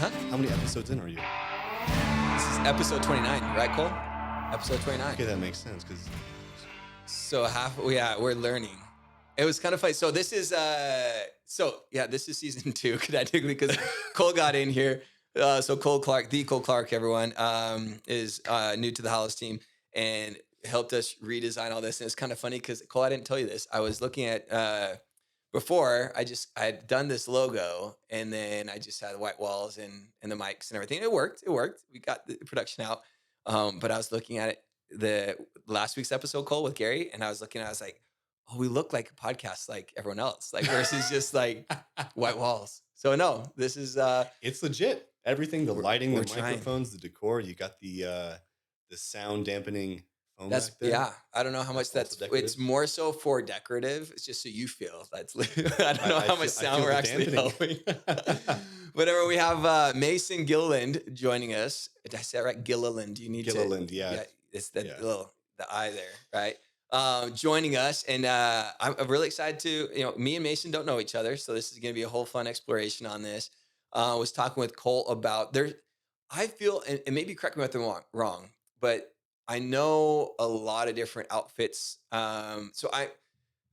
Huh? How many episodes in are you? This is episode 29, right, Cole? Episode 29. Okay, that makes sense because So yeah, we're learning. It was kind of funny. So this is this is season 2, technically, because Cole got in here. So Cole Clark, everyone, is new to the Hallows team and helped us redesign all this. And it's kind of funny because Cole, I didn't tell you this. I was looking at before I had done this logo, and then I just had white walls and the mics and everything. It worked. We got the production out. But I was looking at it the last week's episode, Cole, with Gary, and I was looking, I was like, oh, we look like a podcast like everyone else, like versus just like white walls. So no, this is it's legit. Everything, the lighting, we're the trying. microphones, the decor. You got the sound dampening foam That's back there. yeah. I don't know how much That's that's. also It's decorative. more so for decorative. It's just so you feel that's. I don't know I how feel- much I sound feel we're the actually dampening. helping. Whatever, we have Mason Gilliland joining us. Did I say it right? Gilliland. Do you need Gilliland, to? yeah. It's the Yeah. little the I there, right? Joining us, and I'm really excited to. Me and Mason don't know each other, so this is going to be a whole fun exploration on this. I was talking with Cole about there. I feel, and maybe correct me if I'm wrong, but I know a lot of different outfits. Um,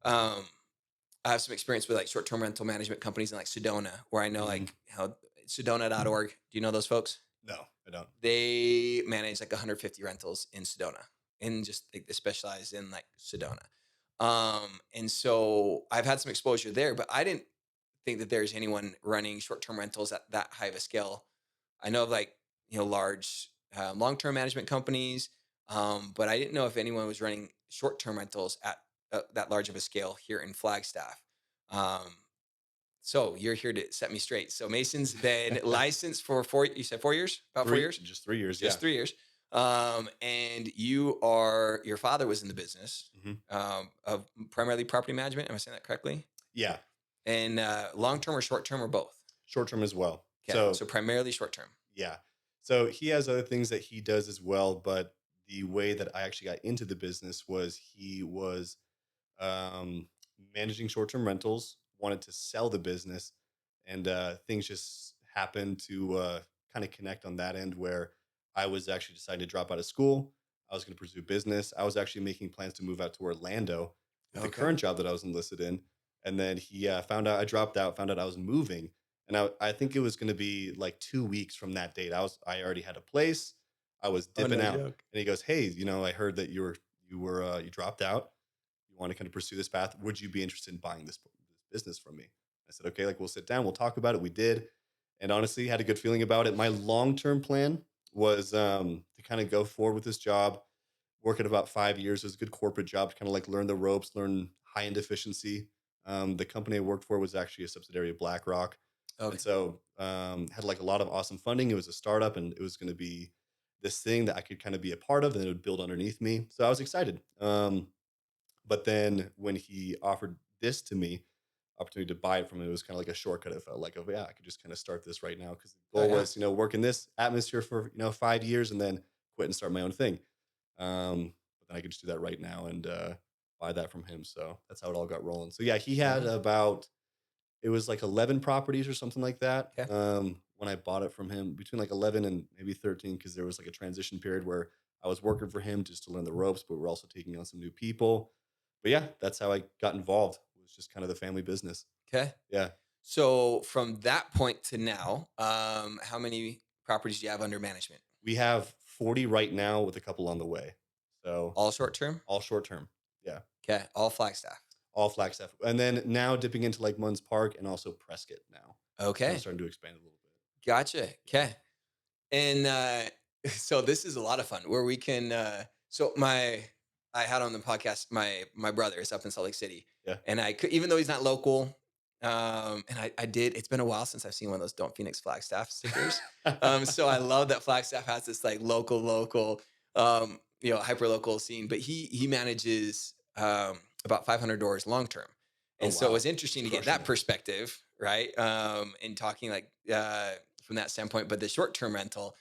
I have some experience with like short-term rental management companies in like Sedona, where I know Mhm. like how Sedona.org. Do you know those folks? No, I don't. They manage like 150 rentals in Sedona, and just like they specialize in like Sedona. And so I've had some exposure there, but I didn't think that there's anyone running short-term rentals at that high of a scale. I know of like large long-term management companies, but I didn't know if anyone was running short-term rentals at that large of a scale here in Flagstaff. Um, so you're here to set me straight. So Mason's been licensed for 4. You said 4 years? About 4 years? Just 3 years. Just Yeah. 3 years. And your father was in the business Mhm. of primarily property management. Am I saying that correctly? Yeah. And long term or short term or both? Short term as well. Okay. So primarily short term. Yeah. So he has other things that he does as well, but the way that I actually got into the business was he was um, managing short-term rentals, wanted to sell the business, and things just happened to kind of connect on that end where I was actually deciding to drop out of school. I was going to pursue business. I was actually making plans to move out to Orlando with the Okay. current job that I was enlisted in. And then he found out I dropped out, found out I was moving. And I think it was going to be like 2 weeks from that date. I already had a place. I was Oh, dipping no out. joke. And he goes, "Hey, I heard that you dropped out. You want to kind of pursue this path. Would you be interested in buying this business from me?" I said, "Okay, like we'll sit down, we'll talk about it." We did. And honestly, had a good feeling about it. My long-term plan was to kind of go forward with this job, work it about 5 years. It was a good corporate job to kind of like learn the ropes, learn high-end efficiency. The company I worked for was actually a subsidiary of BlackRock. Okay. And so had like a lot of awesome funding. It was a startup and it was going to be this thing that I could kind of be a part of and it would build underneath me. So I was excited. But then when he offered this to me, opportunity to buy it from him, it was kind of like a shortcut. It felt like, oh yeah, I could just kind of start this right now because the Oh, goal yeah. was, work in this atmosphere for 5 years and then quit and start my own thing. But then I could just do that right now and buy that from him. So that's how it all got rolling. So yeah, he had about it was like 11 properties or something like that. Okay. When I bought it from him, between like 11 and maybe 13, because there was like a transition period where I was working for him just to learn the ropes, but we're also taking on some new people. But yeah, that's how I got involved. It was just kind of the family business. Okay. Yeah. So from that point to now, how many properties do you have under management? We have 40 right now with a couple on the way. So All short term? all short term. Yeah. Okay. All Flagstaff. All Flagstaff. And then now dipping into like Munns Park and also Prescott now. Okay. I'm starting to expand a little bit. Gotcha. Okay. And so this is a lot of fun where we can I had on the podcast my brother is up in Salt Lake City. Yeah. And I could, even though he's not local, and I did, it's been a while since I've seen one of those Don't Phoenix Flagstaff stickers. So I love that Flagstaff has this like local, hyper local scene, but he manages about 500 doors long term. And so it was interesting to get that perspective, right? And talking like from that standpoint, but the short term rental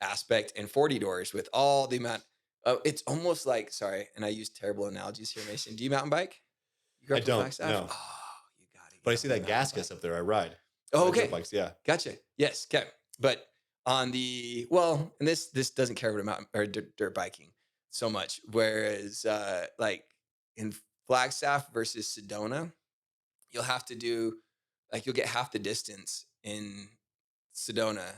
aspect and 40 doors with all the amount. It's almost like, sorry, and I use terrible analogies here, Mason. Do you mountain bike? You grew I up in don't. Flagstaff? No. Oh, you got it. But I see that gas up there. I ride. Oh, My okay. dirt bikes. Yeah. Gotcha. Yes. Okay. But on the well, and this doesn't care about mountain or dirt biking so much. Whereas like in Flagstaff versus Sedona, you'll have to do like you'll get half the distance in Sedona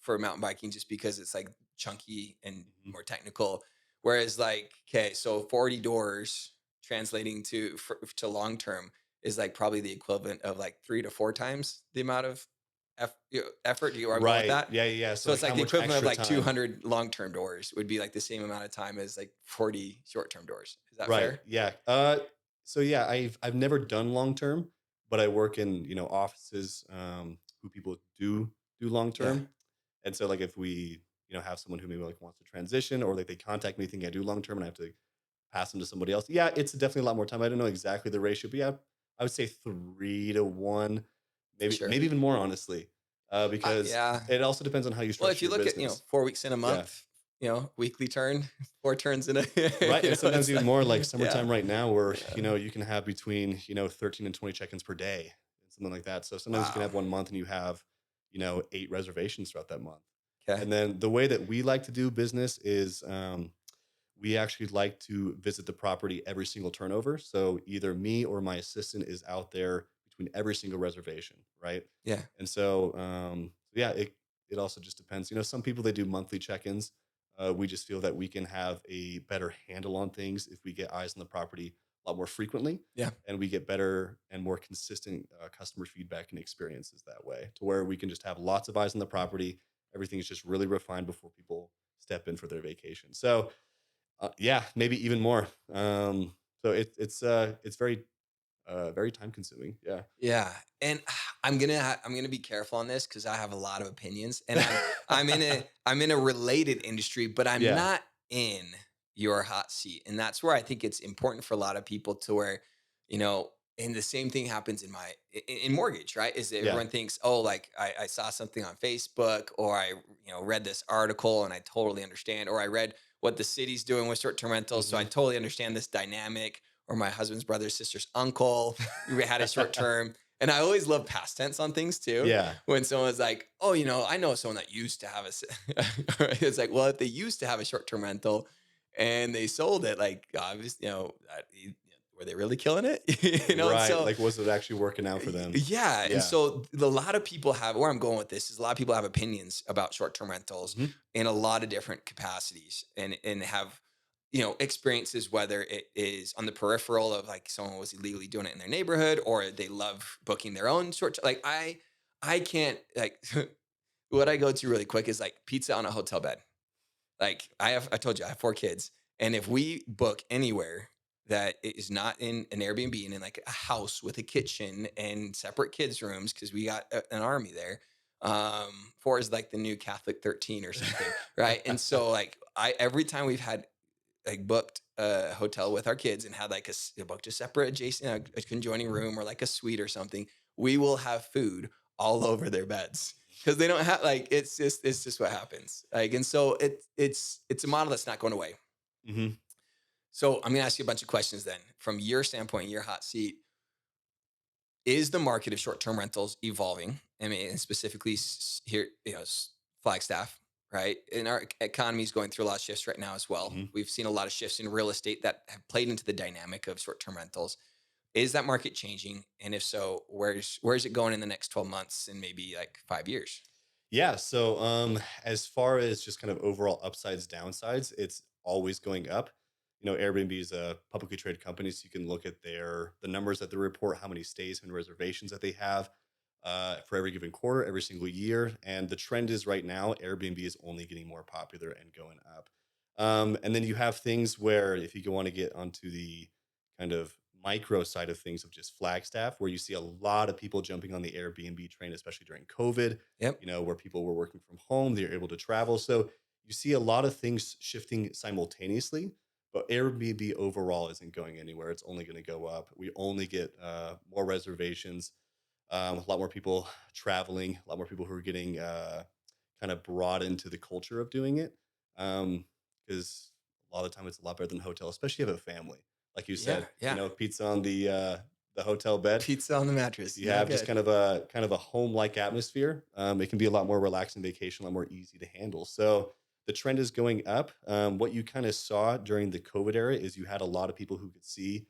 for mountain biking just because it's like chunky and Mhm. more technical. Whereas like, okay, so 40 doors translating to long term is like probably the equivalent of like 3 to 4 times the amount of effort. Do you where I'm going with Right. that? Yeah, yeah, yeah. So So like it's how like the much equivalent of extra like time? 200 long term doors would be like the same amount of time as like 40 short term doors. Is that Right. fair? Yeah. So yeah, I've never done long term, but I work in, offices who people do long Yeah. term. And so like if we, have someone who maybe like wants to transition or like they contact me thinking I do long term and I have to pass them to somebody else. Yeah, it's definitely a lot more time. I don't know exactly the ratio, but yeah, I would say 3 to 1, Sure. maybe even more honestly. Because Yeah. it also depends on how you Well, if structure you your look at, business. 4 weeks in a Yeah. month, weekly turn, 4 turns in a, Right, and sometimes it's even like, more like yeah, summertime right now where, yeah. you can have between, 13 and 20 check-ins per day, something like that. So sometimes you can Wow. have one month and you have, 8 reservations throughout that month. Okay. And then the way that we like to do business is we actually like to visit the property every single turnover. So either me or my assistant is out there between every single reservation, right? Yeah. And so yeah, it also just depends. Some people they do monthly check-ins. We just feel that we can have a better handle on things if we get eyes on the property a lot more frequently, Yeah. and we get better and more consistent customer feedback and experiences that way, to where we can just have lots of eyes on the property. Everything is just really refined before people step in for their vacation. So yeah, maybe even more. So it's very time consuming. Yeah. Yeah. And I'm gonna be careful on this because I have a lot of opinions, and I'm in a related industry, but I'm Yeah. not in your hot seat. And that's where I think it's important for a lot of people to where, and the same thing happens in mortgage, right? Is that Yeah. everyone thinks, oh, like I saw something on Facebook, or I, read this article and I totally understand, or I read what the city's doing with short-term rentals. So I Hmm. totally understand this dynamic, or my husband's brother's sister's uncle we had a short term. And I always love past tense on things too. Yeah. When someone's like, "Oh, I know someone that used to have it's like, well, if they used to have a short term rental and they sold it, like, obviously, were they really killing it? And Right. so Like, was it actually working out for them? yeah, and Yeah. so a lot of people have where I'm going with this is a lot of people have opinions about short-term rentals Hmm. in a lot of different capacities and have experiences whether it is on the peripheral of like someone was illegally doing it in their neighborhood or they love booking their own short like I can't like what I go to really quick is like pizza on a hotel bed. Like I told you I have 4 kids, and if we book anywhere that is not in an Airbnb and in like a house with a kitchen and separate kids rooms because we got an army there. 4 is like the new Catholic 13 or something, right? And so like I every time we've had like booked a hotel with our kids and had like booked a separate adjacent a conjoining room or like a suite or something, we will have food all over their beds because they don't have like it's just what happens like and so it's a model that's not going away. Hmm. So I'm going to ask you a bunch of questions then from your standpoint, your hot seat. Is the market of short-term rentals evolving? I mean, and specifically here, Flagstaff, right? And our economy is going through a lot of shifts right now as well. Hmm. We've seen a lot of shifts in real estate that have played into the dynamic of short-term rentals. Is that market changing? And if so, where's it going in the next 12 months and maybe like 5 years? Yeah. So as far as just kind of overall upsides, downsides, it's always going up. Airbnb is a publicly traded company, so you can look at the numbers that they report, how many stays and reservations that they have for every given quarter, every single year. And the trend is right now, Airbnb is only getting more popular and going up. And then you have things where if you want to get onto the kind of micro side of things of just Flagstaff, where you see a lot of people jumping on the Airbnb train, especially during COVID, Yep. where people were working from home, they're able to travel. So you see a lot of things shifting simultaneously, but Airbnb overall isn't going anywhere. It's only going to go up. We only get more reservations, a lot more people traveling, a lot more people who are getting kind of brought into the culture of doing it. Because a lot of the time it's a lot better than hotel, especially if you have a family. Like you Yeah. said, Yeah. pizza on the the hotel bed. Pizza on the mattress. You No have just good. kind of a home-like atmosphere. It can be a lot more relaxing vacation, a lot more easy to handle. So the trend is going up. What you kind of saw during the COVID era is you had a lot of people who could see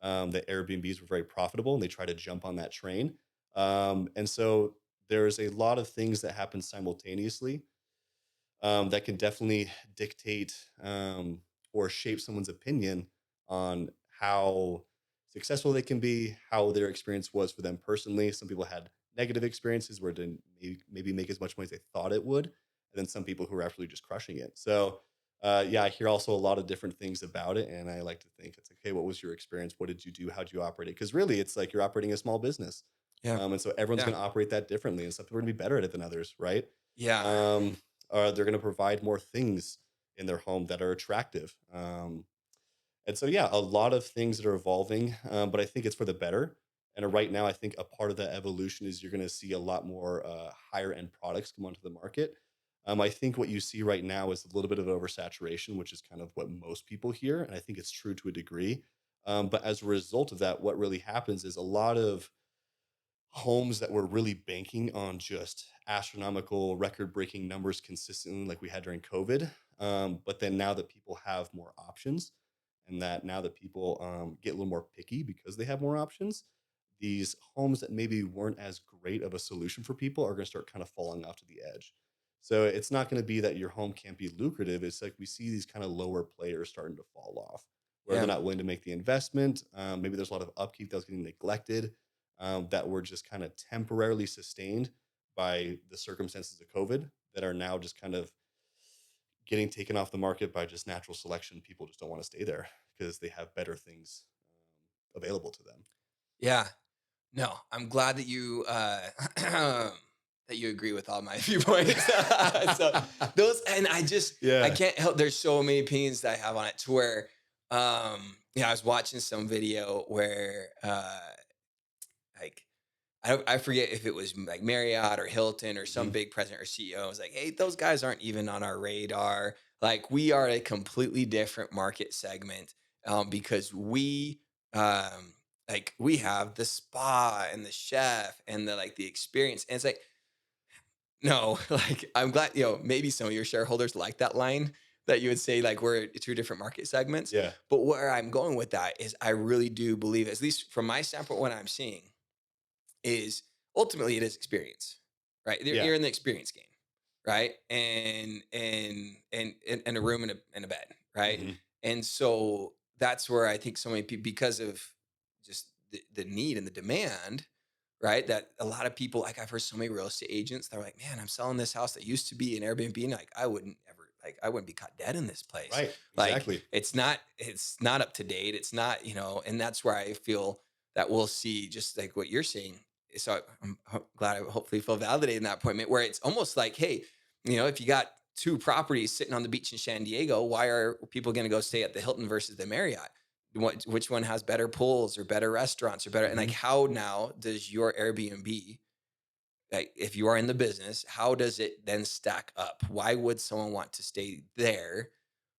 that Airbnbs were very profitable, and they try to jump on that train. And so there's a lot of things that happen simultaneously that can definitely dictate or shape someone's opinion on how successful they can be, how their experience was for them personally. Some people had negative experiences where it didn't maybe make as much money as they thought it would. And then some people who are absolutely just crushing it. So, yeah, I hear also a lot of different things about it. And I like to think it's like, hey, what was your experience? What did you do? How'd you operate it? Because really, it's like you're operating a small business. Yeah. And so everyone's Yeah. going to operate that differently. And some people are going to be better at it than others, right? Yeah. Um, or they're going to provide more things in their home that are attractive. And so, yeah, a lot of things that are evolving, but I think it's for the better. And right now, I think a part of that evolution is you're going to see a lot more higher end products come onto the market. I think what you see right now is a little bit of oversaturation, which is kind of what most people hear. And I think it's true to a degree. But as a result of that, what really happens is a lot of homes that were really banking on just astronomical record breaking numbers consistently like we had during COVID. But then now that people have more options and that now that people get a little more picky because they have more options, these homes that maybe weren't as great of a solution for people are going to start kind of falling off to the edge. So it's not going to be that your home can't be lucrative. It's like we see these kind of lower players starting to fall off where they're Yeah. not willing to make the investment. Maybe there's a lot of upkeep that's getting neglected that were just kind of temporarily sustained by the circumstances of COVID that are now just kind of getting taken off the market by just natural selection. People just don't want to stay there because they have better things available to them. Yeah. No, I'm glad that you that you agree with all my viewpoints. So those, and I Yeah. can't help. There's so many opinions that I have on it to where, I was watching some video where, like I forget if it was like Marriott or Hilton or some Hmm. big president or CEO was like, "Hey, those guys aren't even on our radar. Like, we are a completely different market segment because we have the spa and the chef and the experience." And it's like, no, like I'm glad maybe some of your shareholders like that line that you would say like we're two different market segments. Yeah. But where I'm going with that is I really do believe, at least from my standpoint, what I'm seeing is ultimately it is experience, right? Yeah. You're in the experience game, right? And a room and a bed, right? Hmm. And so that's where I think so many people, because of just the need and the demand, right? That a lot of people, like I've heard so many real estate agents, they're like, man, I'm selling this house that used to be an Airbnb, and like I wouldn't be caught dead in this place. Right. Like Exactly. it's not up to date. It's not, and that's where I feel that we'll see just like what you're seeing. So I'm glad I hopefully feel validated in that appointment where it's almost like, hey, if you got two properties sitting on the beach in San Diego, why are people going to go stay at the Hilton versus the Marriott? Which one has better pools or better restaurants or better? And like, Hmm. how now does your Airbnb, like, if you are in the business, how does it then stack up? Why would someone want to stay there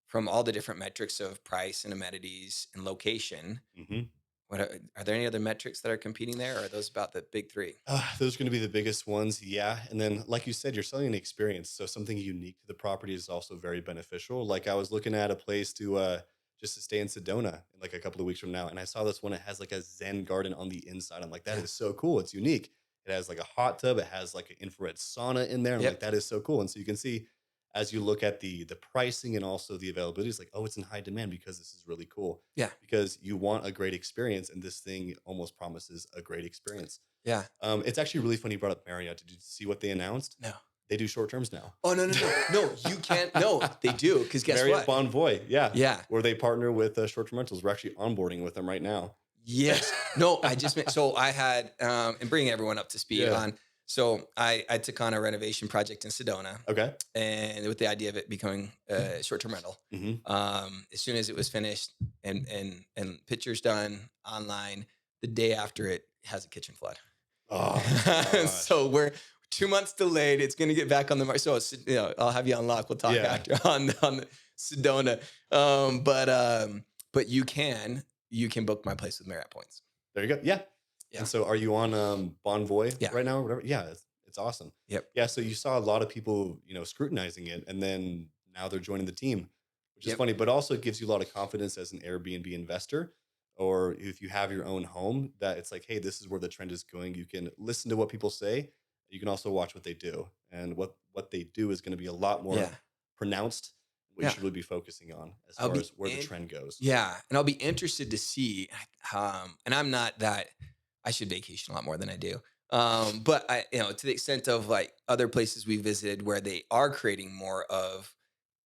from all the different metrics of price and amenities and location? Hmm. What are there any other metrics that are competing there, or are those about the big three? Those are going to be the biggest ones. Yeah. And then, like you said, you're selling an experience. So something unique to the property is also very beneficial. Like I was looking at a place to just to stay in Sedona in like a couple of weeks from now. And I saw this one. It has like a Zen garden on the inside. I'm like, that Yeah. is so cool. It's unique. It has like a hot tub. It has like an infrared sauna in there. I'm like, Yep. that is so cool. And so you can see as you look at the pricing and also the availability, it's like, oh, it's in high demand because this is really cool. Yeah. Because you want a great experience, and this thing almost promises a great experience. Yeah. It's actually really funny you brought up Marriott. Did you see what they announced? No. They do short terms now. Oh, no, no, no. No, you can't. No, they do. Because guess Marriott what? Bonvoy, yeah, Yeah. where they partner with short term rentals. We're actually onboarding with them right now. Yes. No, I just meant, so I had, and bringing everyone up to speed Yeah. on, so I took on a renovation project in Sedona, Okay. and with the idea of it becoming a short-term rental. Hmm. As soon as it was finished and pictures done online, the day after it has a kitchen flood. Oh gosh. So we're 2 months delayed. It's going to get back on the market. So I'll have you on lock. We'll talk Yeah. after on Sedona. But you can book my place with Marriott points. There you go. Yeah. Yeah. And so are you on Bonvoy Yeah. right now or whatever? Yeah, it's awesome. Yep. Yeah, so you saw a lot of people, scrutinizing it, and then now they're joining the team, which is Yep. funny, but also it gives you a lot of confidence as an Airbnb investor, or if you have your own home, that it's like, hey, this is where the trend is going. You can listen to what people say. You can also watch what they do, and what they do is going to be a lot Yeah. more pronounced. What you Yeah. should really be focusing on as I'll far be as where the in. trend goes. Yeah, and I'll be interested to see. And I'm not that. I should vacation a lot more than I do. But to the extent of like other places we visited where they are creating more of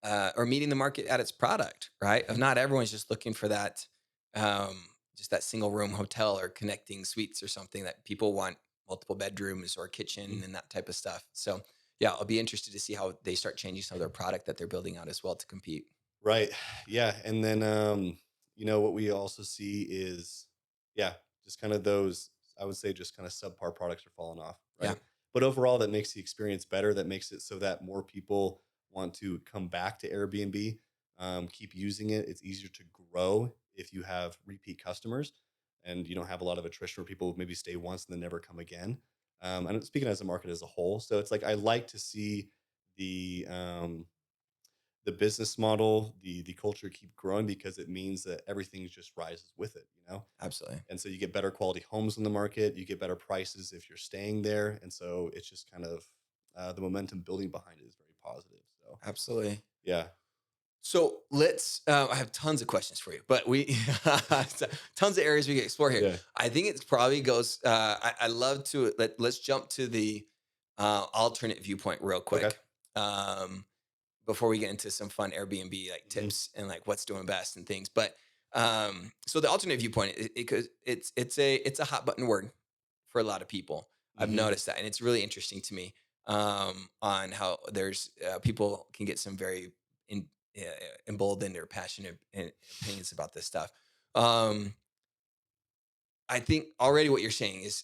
or meeting the market at its product, right? Of Mhm. not everyone's just looking for that, just that single room hotel or connecting suites or something. That people want multiple bedrooms or kitchen Mhm. and that type of stuff. So yeah, I'll be interested to see how they start changing some of their product that they're building out as well to compete. Right. Yeah. And then, what we also see is, yeah, just kind of those, I would say, just kind of subpar products are falling off. Yeah, Right. But overall, that makes the experience better. That makes it so that more people want to come back to Airbnb, keep using it. It's easier to grow if you have repeat customers and you don't have a lot of attrition where people maybe stay once and then never come again. And speaking as a market as a whole. So it's like, I like to see the, the business model, the culture keep growing because it means that everything just rises with it. absolutely. And so you get better quality homes in the market, you get better prices if you're staying there, and so it's just kind of the momentum building behind it is very positive. So Absolutely. yeah, So let's. I have tons of questions for you, but we tons of areas we can explore here. yeah, I think it probably goes. I love to let's jump to the alternate viewpoint real okay, quick before we get into some fun Airbnb like hmm tips and like what's doing best and things. But so the alternate viewpoint, it's a hot button word for a lot of people. I've hmm noticed that, and it's really interesting to me on how there's people can get some very in, uh, emboldened or passionate opinions about this stuff. Um, I think already what you're saying is,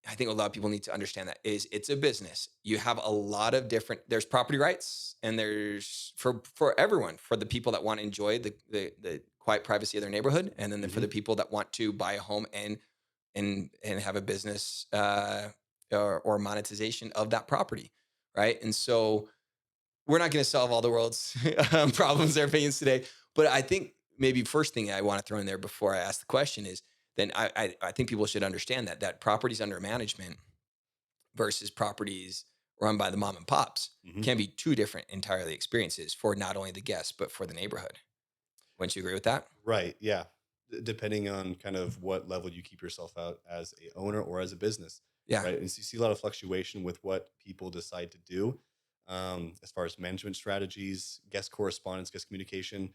I think a lot of people need to understand that is it's a business. You have a lot of different. There's property rights, and there's for everyone, for the people that want to enjoy the quiet privacy of their neighborhood, and then for hmm the people that want to buy a home and have a business or monetization of that property, right? And so we're not going to solve all the world's problems they're facing today, but I think maybe first thing I want to throw in there before I ask the question is then I think people should understand that properties under management versus properties run by the mom and pops hmm can be two different entirely experiences for not only the guests but for the neighborhood. Wouldn't you agree with that? right, yeah. Depending on kind of what level you keep yourself out as a owner or as a business, Yeah. right? And so you see a lot of fluctuation with what people decide to do, as far as management strategies, guest correspondence, guest communication,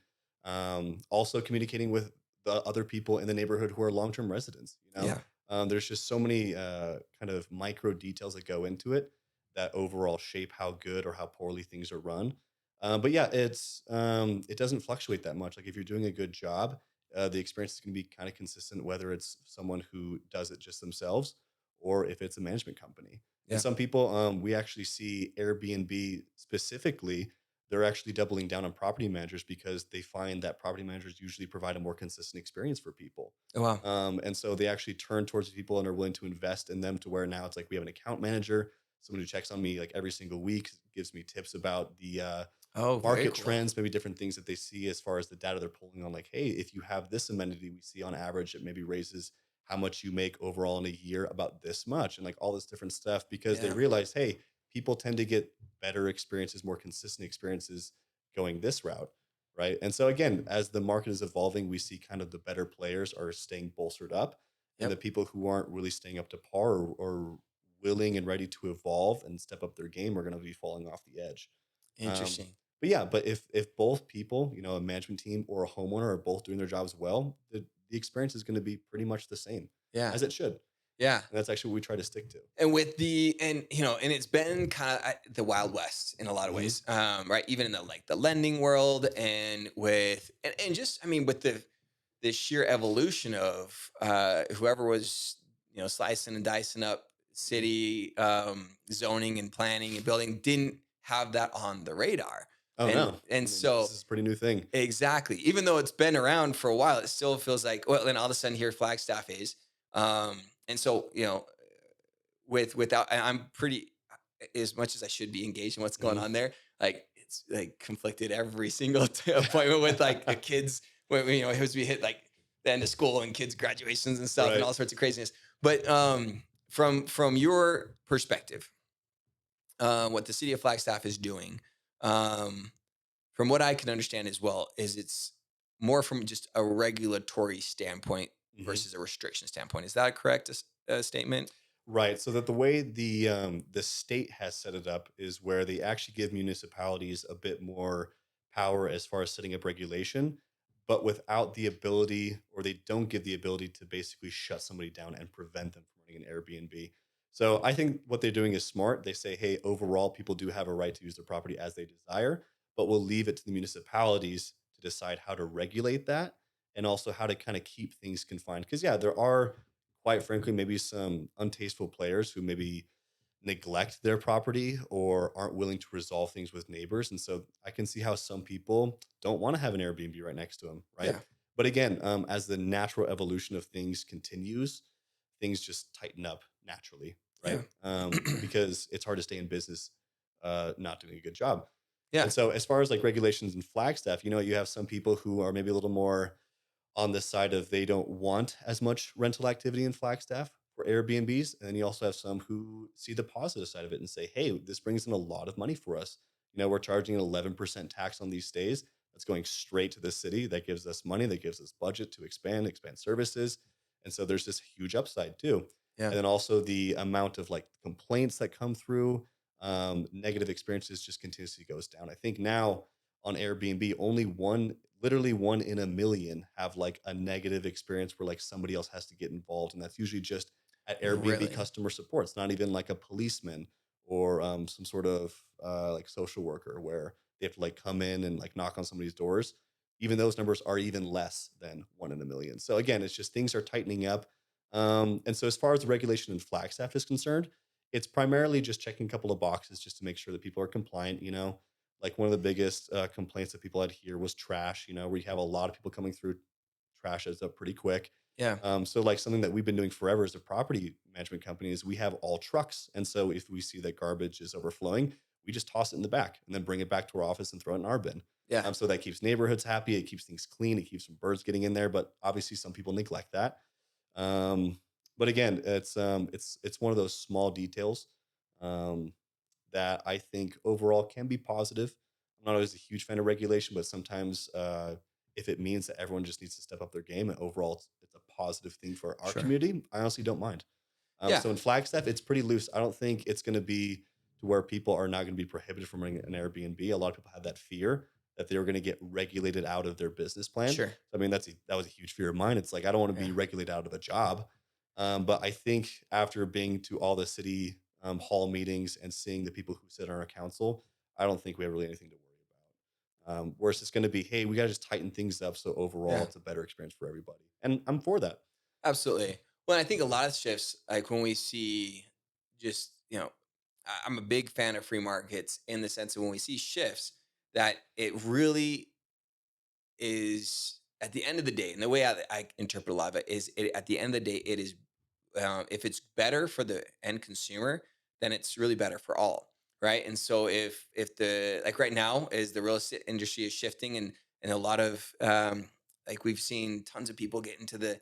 also communicating with the other people in the neighborhood who are long-term residents. Yeah. There's just so many kind of micro details that go into it that overall shape how good or how poorly things are run. But yeah, it doesn't fluctuate that much. Like if you're doing a good job, the experience is going to be kind of consistent, whether it's someone who does it just themselves or if it's a management company. And Yeah. some people, we actually see Airbnb specifically, they're actually doubling down on property managers because they find that property managers usually provide a more consistent experience for people. Oh, wow. And so they actually turn towards the people and are willing to invest in them to where now it's like we have an account manager, someone who checks on me like every single week, gives me tips about Oh, very market cool. trends, maybe different things that they see as far as the data they're pulling on, like, hey, if you have this amenity, we see on average it maybe raises how much you make overall in a year about this much, and like all this different stuff because they Yeah. realize, hey, people tend to get better experiences, more consistent experiences going this route. Right. And so again, as the market is evolving, we see kind of the better players are staying bolstered up and the Yep. people who aren't really staying up to par or willing and ready to evolve and step up their game are going to be falling off the edge. Um, Interesting. but yeah, but if both people, a management team or a homeowner are both doing their jobs well, the experience is going to be pretty much the same Yeah. as it should. And Yeah. that's actually what we try to stick to. And with the and it's been kind of the wild west in a lot of hmm ways, right? Even in the like the lending world, and with and just I mean with the sheer evolution of whoever was slicing and dicing up hmm city zoning and planning and building didn't have that on the radar, Oh and no, I and mean this so is a pretty new thing. exactly. Even though it's been around for a while, it still feels like, well, then all of a sudden here Flagstaff is. And so, without, and I'm pretty, as much as I should be engaged in what's going Mhm. on there, like it's like conflicted every single appointment with like the kids when, as we hit like the end of school and kids graduations and stuff and Right. all sorts of craziness. But from your perspective, what the city of Flagstaff is doing, um, from what I can understand as well, is it's more from just a regulatory standpoint Mhm. versus a restriction standpoint. Is that a correct statement? Right. So that the way the state has set it up is where they actually give municipalities a bit more power as far as setting up regulation, but without the ability, or they don't give the ability to basically shut somebody down and prevent them from running an Airbnb. So I think what they're doing is smart. They say, hey, overall, people do have a right to use their property as they desire, but we'll leave it to the municipalities to decide how to regulate that and also how to kind of keep things confined. Because yeah, there are quite frankly, maybe some untasteful players who maybe neglect their property or aren't willing to resolve things with neighbors. And so I can see how some people don't want to have an Airbnb right next to them, right? Yeah. But again, as the natural evolution of things continues, things just tighten up naturally, Yeah. right? Because it's hard to stay in business not doing a good job. Yeah. And so, as far as like regulations and Flagstaff, you have some people who are maybe a little more on the side of they don't want as much rental activity in Flagstaff for Airbnbs. And then you also have some who see the positive side of it and say, hey, this brings in a lot of money for us. We're charging an 11% tax on these stays. That's going straight to the city. That gives us money, that gives us budget to expand services. And so there's this huge upside too. Yeah. And then also the amount of like complaints that come through, negative experiences just continuously goes down. I think now on Airbnb, only literally one in a million have like a negative experience where like somebody else has to get involved. And that's usually just at Airbnb Really. customer support. It's not even like a policeman or some sort of like social worker where they have to like come in and like knock on somebody's doors. Even those numbers are even less than one in a million. So again, it's just things are tightening up. And so as far as the regulation in Flagstaff is concerned, it's primarily just checking a couple of boxes just to make sure that people are compliant. Like one of the biggest complaints that people had here was trash. Where you have a lot of people coming through, trash ends up pretty quick. Yeah. So like something that we've been doing forever as a property management company is we have all trucks, and so if we see that garbage is overflowing, we just toss it in the back and then bring it back to our office and throw it in our bin. Yeah. So that keeps neighborhoods happy, it keeps things clean, it keeps some birds getting in there. But obviously, some people neglect that. Um, but again, it's one of those small details. Um, that I think overall can be positive. I'm not always a huge fan of regulation, but sometimes if it means that everyone just needs to step up their game and overall it's a positive thing for our Sure. community, I honestly don't mind. Yeah. So in Flagstaff, it's pretty loose. I don't think it's going to be to where people are not going to be prohibited from running an Airbnb. A lot of people had that fear that they were going to get regulated out of their business plan. Sure. I mean, that was a huge fear of mine. It's like I don't want to Yeah. be regulated out of a job. But I think after being to all the city hall meetings and seeing the people who sit on our council, I don't think we have really anything to worry about. Whereas it's going to be, hey, we got to just tighten things up so overall Yeah. it's a better experience for everybody. And I'm for that. Absolutely. Well, I think a lot of shifts, like when we see just, I'm a big fan of free markets in the sense of when we see shifts, that it really is at the end of the day, and the way I interpret a lot of it is at the end of the day, it is if it's better for the end consumer, then it's really better for all, right? And so if the like right now is the real estate industry is shifting and a lot of like we've seen tons of people get into the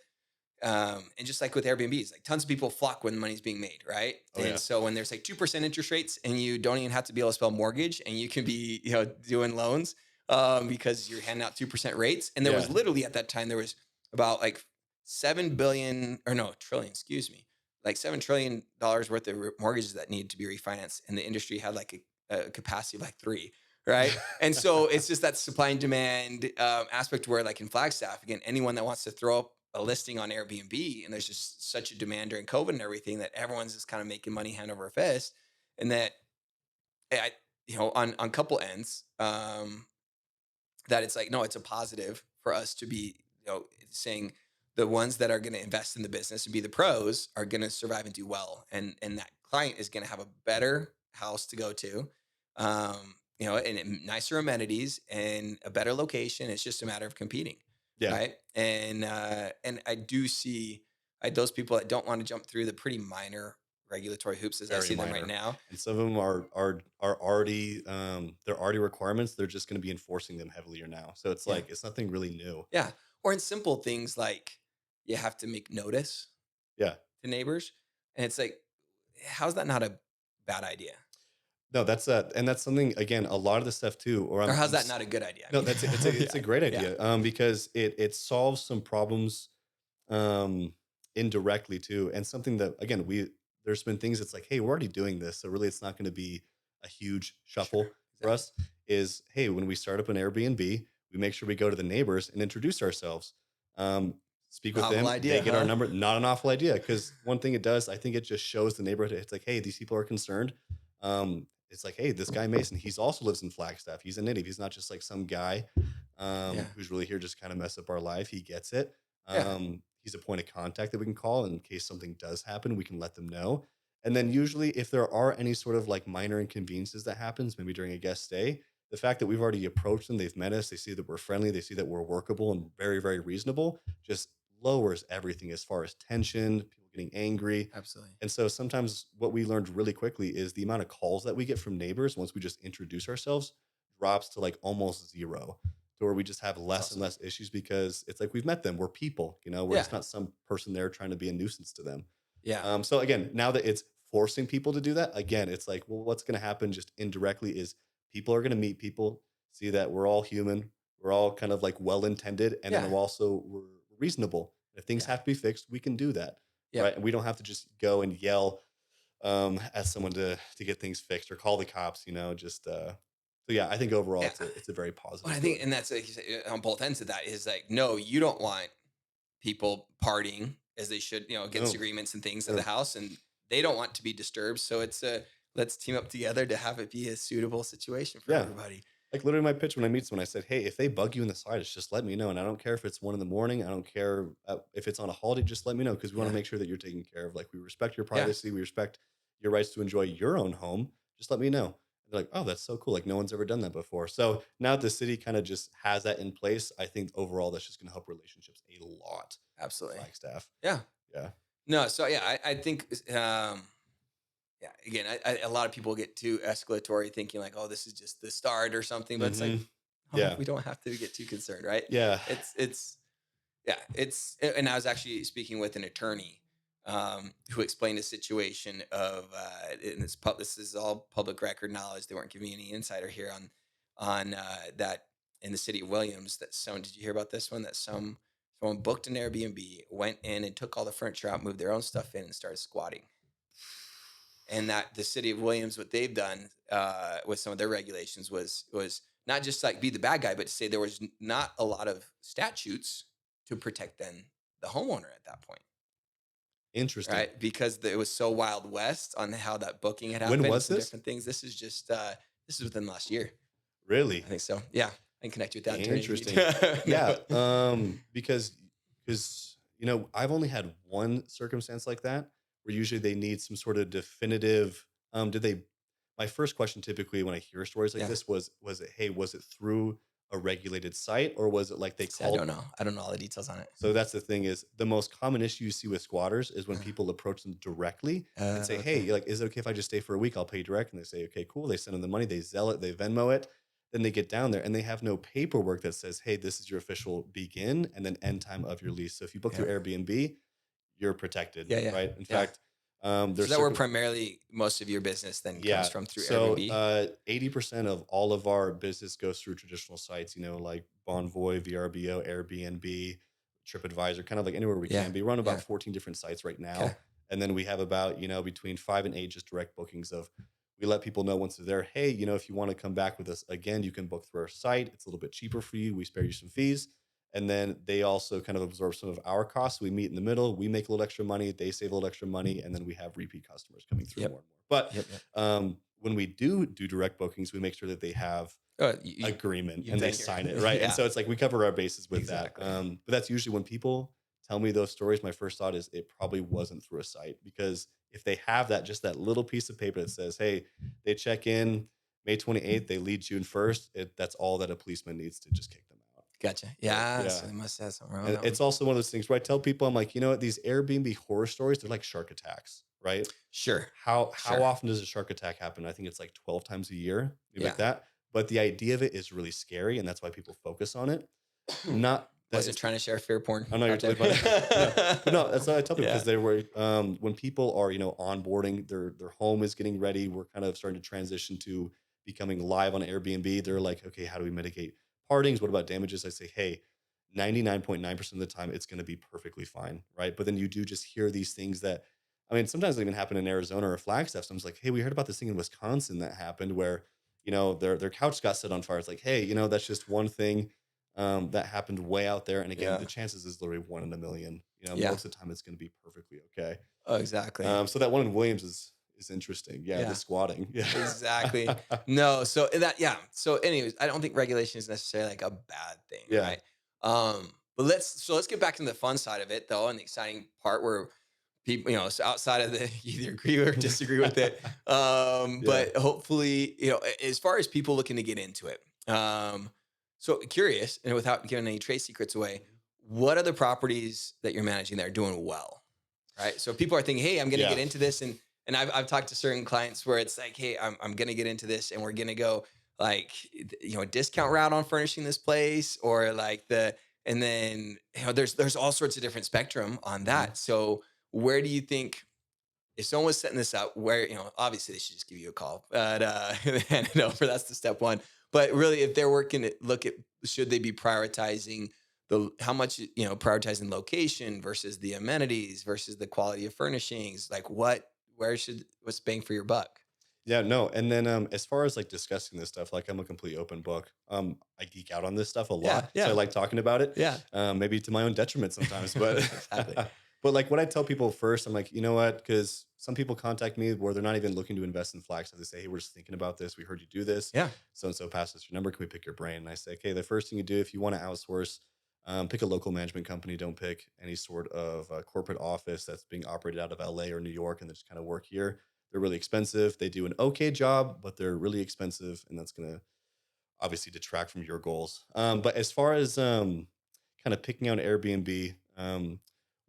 and just like with Airbnbs, like tons of people flock when money's being made, right? Oh And yeah. so when there's like 2% interest rates and you don't even have to be able to spell mortgage and you can be, doing loans because you're handing out 2% rates. And there Yeah. was literally at that time, there was about like 7 billion or no, trillion, excuse me, like $7 trillion worth of mortgages that need to be refinanced. And the industry had like a capacity of like three. Right. And so it's just that supply and demand aspect where, like in Flagstaff, again, anyone that wants to throw up a listing on Airbnb, and there's just such a demand during COVID and everything that everyone's just kind of making money hand over fist, and that I, on couple ends, that it's like no, it's a positive for us to be saying the ones that are going to invest in the business and be the pros are going to survive and do well, and that client is going to have a better house to go to, and nicer amenities and a better location. It's just a matter of competing, Yeah. right? And I do see. Those people that don't want to jump through the pretty minor regulatory hoops as I Very see them right minor. now. And some of them are already they're already requirements. They're just going to be enforcing them heavier now. So it's Yeah. like it's nothing really new. Yeah. Or in simple things like you have to make notice Yeah. to neighbors. And it's like, how's that not a bad idea? No, and that's something again. A lot of the stuff too. Or Or how's that not a good idea? I no, mean, that's it's a yeah. great Yeah. idea. Because it solves some problems um indirectly too, and something that again there's been things that's like, hey, we're already doing this, so really it's not going to be a huge Sure. shuffle for Exactly. us. Is hey, when we start up an Airbnb, we make sure we go to the neighbors and introduce ourselves. Um, speak with Novel them. They idea, get our huh? number. Not an awful idea, because one thing it does, I think it just shows the neighborhood. It's like, hey, these people are concerned. It's like, hey, this guy Mason, he's also lives in Flagstaff. He's a native. He's not just like some guy Yeah. who's really here just kind of mess up our life. He gets it. Yeah. He's a point of contact that we can call in case something does happen. We can let them know. And then usually, if there are any sort of like minor inconveniences that happens, maybe during a guest stay, the fact that we've already approached them, they've met us, they see that we're friendly, they see that we're workable and very, very reasonable, just lowers everything as far as tension, people getting angry. Absolutely. And so sometimes what we learned really quickly is the amount of calls that we get from neighbors once we just introduce ourselves drops to like almost zero, to where we just have That's less and awesome. less issues because it's like we've met them. We're people, we're Yeah. just not some person there trying to be a nuisance to them. Yeah. So again, now that it's forcing people to do that, again, it's like, well, what's going to happen just indirectly is people are going to meet people, see that we're all human, we're all kind of like well intended, and then Yeah. we're reasonable. If things Yeah. have to be fixed, we can do that, right? Yep. And we don't have to just go and yell at someone to get things fixed or call the cops. Just so yeah, I think overall Yeah. it's a very Well, positive I think, feeling. and that's like you say, on both ends of that is like, no, you don't want people partying as they should, against No, agreements and things at the no, house, and they don't want to be disturbed. So it's a let's team up together to have it be a suitable situation for yeah. everybody. Like literally my pitch when I meet someone, I said, "Hey, if they bug you in the slightest, just let me know, and I don't care if it's 1 in the morning. I don't care if it's on a holiday. Just let me know because we want to Yeah. make sure that you're taken care of. Like we respect your Yeah. privacy, we respect your rights to enjoy your own home. Just let me know." And they're like, "Oh, that's so cool! Like no one's ever done that before." So now that the city kind of just has that in place, I think overall that's just going to help relationships a lot in Absolutely. Flagstaff. Yeah. Yeah. No. So yeah, I think yeah. Again, a lot of people get too escalatory, thinking like, oh, this is just the start or something. But it's like, Hmm. oh, Yeah. we don't have to get too concerned, right? Yeah. It's yeah, and I was actually speaking with an attorney who explained a situation of, and this is all public record knowledge. They weren't giving me any insider here on that in the city of Williams. That someone did you hear about this one? That someone booked an Airbnb, went in and took all the furniture out, moved their own stuff in, and started squatting. And that the city of Williams, what they've done with some of their regulations was not just like be the bad guy, but to say there was not a lot of statutes to protect then the homeowner at that point, Interesting. right? Because it was so wild west on how that booking had When happened and was some this? different things. This is just this is within the last year, I Really? think so. Yeah, I can connect you with that attorney if you need Interesting. to Yeah, know. because I've only had one circumstance like that where usually they need some sort of definitive. Did they? My first question typically when I hear stories like Yeah. this was it, hey, was it through a regulated site or was it like they See, I don't called? know. I don't know all the details on it. So that's the thing is the most common issue you see with squatters is when Uh, people approach them directly and say, "Hey, okay. like, is it okay if I just stay for a week? I'll pay you direct." And they say, "Okay, cool." They send them the money, they Zelle it, they Venmo it. Then they get down there and they have no paperwork that says, "Hey, this is your official begin and then end time of your lease." So if you book Yeah. through Airbnb, you're protected, Yeah. Yeah. right? In Yeah. fact, So there's that where circum primarily most of your business then comes yeah. from through So Airbnb? 80% of all of our business goes through traditional sites, like Bonvoy, VRBO, Airbnb, TripAdvisor, kind of like anywhere we Yeah. can. We run about Yeah. 14 different sites right Okay. now. And then we have about, between 5 and 8 just direct bookings of we let people know once they're there, hey, if you want to come back with us again, you can book through our site. It's a little bit cheaper for you. We spare you some fees. And then they also kind of absorb some of our costs. We meet in the middle. We make a little extra money. They save a little extra money. And then we have repeat customers coming through Yep. more and more. But Yep. Yep. when we do direct bookings, we make sure that they have Oh, agreement you've and they been here. sign it, right? And Yeah. so it's like we cover our bases with that. Exactly. But that's usually when people tell me those stories. My first thought is it probably wasn't through a site because if they have that, just that little piece of paper that says, "Hey, they check in May 28th, they lead June 1st," that's all that a policeman needs to just kick them out. Gotcha. So, Yeah. yeah. So they must have something wrong with And that one. it's also one of those things where I tell people, I'm like, you know what, these Airbnb horror stories, they're like shark attacks, right? Sure. How Sure. often does a shark attack happen? I think it's like 12 times a year, maybe like Yeah. that. But the idea of it is really scary, and that's why people focus on it. Not that Wasn't it's trying to share fear I porn know you're out there. totally fine. No, but no, that's what I tell people Yeah. because they were when people are, onboarding, their home is getting ready. We're kind of starting to transition to becoming live on Airbnb. They're like, okay, how do we mitigate partings? What about damages? I say, hey, 99.9% of the time it's going to be perfectly fine, right? But then you do just hear these things that, I mean, sometimes they even happen in Arizona or Flagstaff. Someone's like, hey, we heard about this thing in Wisconsin that happened where, their couch got set on fire. It's like, hey, that's just one thing that happened way out there. And again, Yeah. the chances is literally 1 in a million. Yeah. Most of the time it's going to be perfectly okay. Oh, exactly. So that one in Williams is interesting. Yeah, the Yeah. squatting. Yeah. Exactly. No, so that yeah. So anyways, I don't think regulation is necessarily like a bad thing, Yeah. right? But let's get back to the fun side of it though, and the exciting part where people, so outside of the you either agree or disagree with it. Yeah. But hopefully, as far as people looking to get into it. So curious, and without giving any trade secrets away, what are the properties that you're managing that are doing well? Right. So people are thinking, hey, I'm going to get Yeah. into this. And I've talked to certain clients where it's like, hey, I'm going to get into this and we're going to go like, a discount route on furnishing this place or like and then, there's all sorts of different spectrum on Mhm. that. So where do you think if someone was setting this up where, obviously they should just give you a call, but, hand it over, that's the step one. But really, if they're working to look at, should they be prioritizing how much, prioritizing location versus the amenities versus the quality of furnishings, like what's bang for your buck? Yeah, no. And then as far as like discussing this stuff, like I'm a complete open book. I geek out on this stuff a Yeah. lot. So I Yeah. like talking about it. Yeah. Maybe to my own detriment sometimes. But Exactly. but like what I tell people first, I'm like, you know what? Because some people contact me where they're not even looking to invest in Flagstaff. They say, hey, we're just thinking about this. We heard you do this. Yeah. So and so pass us your number. Can we pick your brain? And I say, okay, the first thing you do if you want to outsource, pick a local management company. Don't pick any sort of corporate office that's being operated out of LA or New York and they just kind of work here. They're really expensive. They do an okay job, but they're really expensive, and that's going to obviously detract from your goals. But as far as kind of picking out an Airbnb,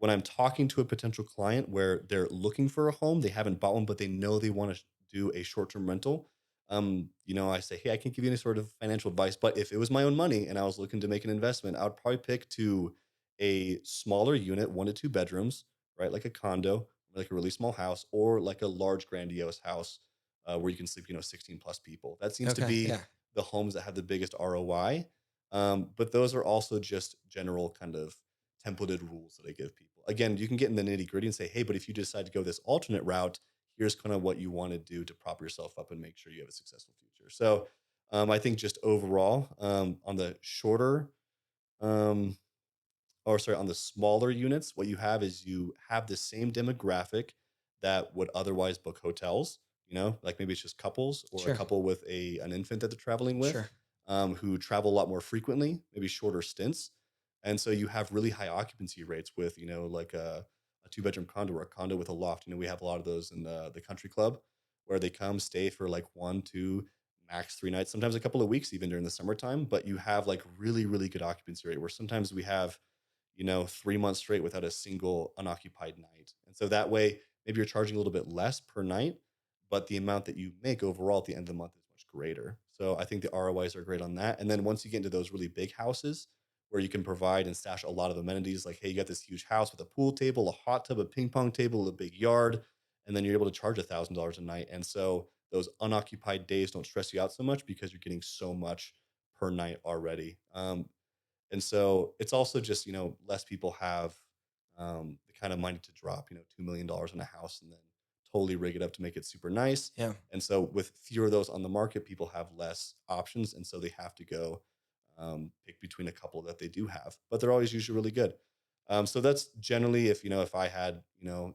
when I'm talking to a potential client where they're looking for a home, they haven't bought one, but they know they want to do a short-term rental. I say, hey, I can't give you any sort of financial advice, but if it was my own money and I was looking to make an investment, I would probably pick to a smaller unit, 1 to 2 bedrooms, right? Like a condo, like a really small house, or like a large grandiose house where you can sleep, 16 plus people. That seems to Okay. be Yeah. the homes that have the biggest ROI. But those are also just general kind of templated rules that I give people. Again, you can get in the nitty gritty and say, hey, but if you decide to go this alternate route, here's kind of what you want to do to prop yourself up and make sure you have a successful future. So I think just overall, on the shorter, um, or sorry, on the smaller units, what you have is you have the same demographic that would otherwise book hotels, like maybe it's just couples or a Sure. couple with an infant that they're traveling with, Sure. who travel a lot more frequently, maybe shorter stints. And so you have really high occupancy rates with, like a 2 bedroom condo or a condo with a loft. We have a lot of those in the country club where they come stay for like 1, 2, max 3 nights, sometimes a couple of weeks, even during the summertime. But you have like really, really good occupancy rate where sometimes we have 3 months straight without a single unoccupied night. And so that way, maybe you're charging a little bit less per night, but the amount that you make overall at the end of the month is much greater. So I think the ROIs are great on that. And then once you get into those really big houses where you can provide and stash a lot of amenities, like, hey, you got this huge house with a pool table, a hot tub, a ping pong table, a big yard, and then you're able to charge $1,000 a night. And so those unoccupied days don't stress you out so much because you're getting so much per night already. And so it's also just, less people have the kind of money to drop, $2 million in a house and then totally rig it up to make it super nice. Yeah. And so with fewer of those on the market, people have less options. And so they have to go pick between a couple that they do have, but they're always usually really good. So that's generally if I had,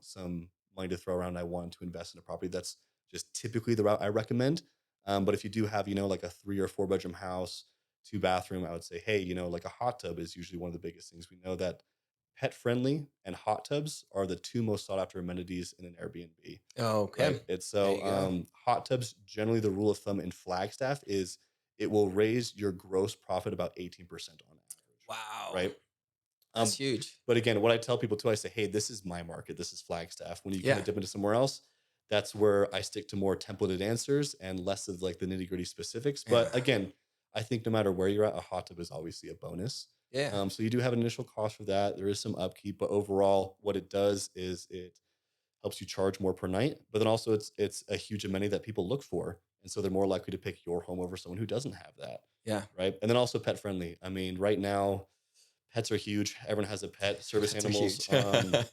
some money to throw around and I wanted to invest in a property, that's just typically the route I recommend. But if you do have, like a 3 or 4 bedroom house, 2 bathroom, I would say, hey, like a hot tub is usually one of the biggest things. We know that pet friendly and hot tubs are the two most sought after amenities in an Airbnb, Okay. right? It's There so you go. hot tubs, generally the rule of thumb in Flagstaff is it will raise your gross profit about 18% on average. Wow. right? That's Um, huge. but again, what I tell people too, I say, hey, this is my market. This is Flagstaff. When you kind Yeah. of dip into somewhere else, that's where I stick to more templated answers and less of like the nitty gritty specifics. Yeah. But again, I think no matter where you're at, a hot tub is obviously a bonus. Yeah. So you do have an initial cost for that. There is some upkeep, but overall, what it does is it helps you charge more per night. But then also, it's a huge amenity that people look for, and so they're more likely to pick your home over someone who doesn't have that, Yeah. right? And then also pet friendly. I mean, right now pets are huge. Everyone has a pet. Service Pets are animals, huge.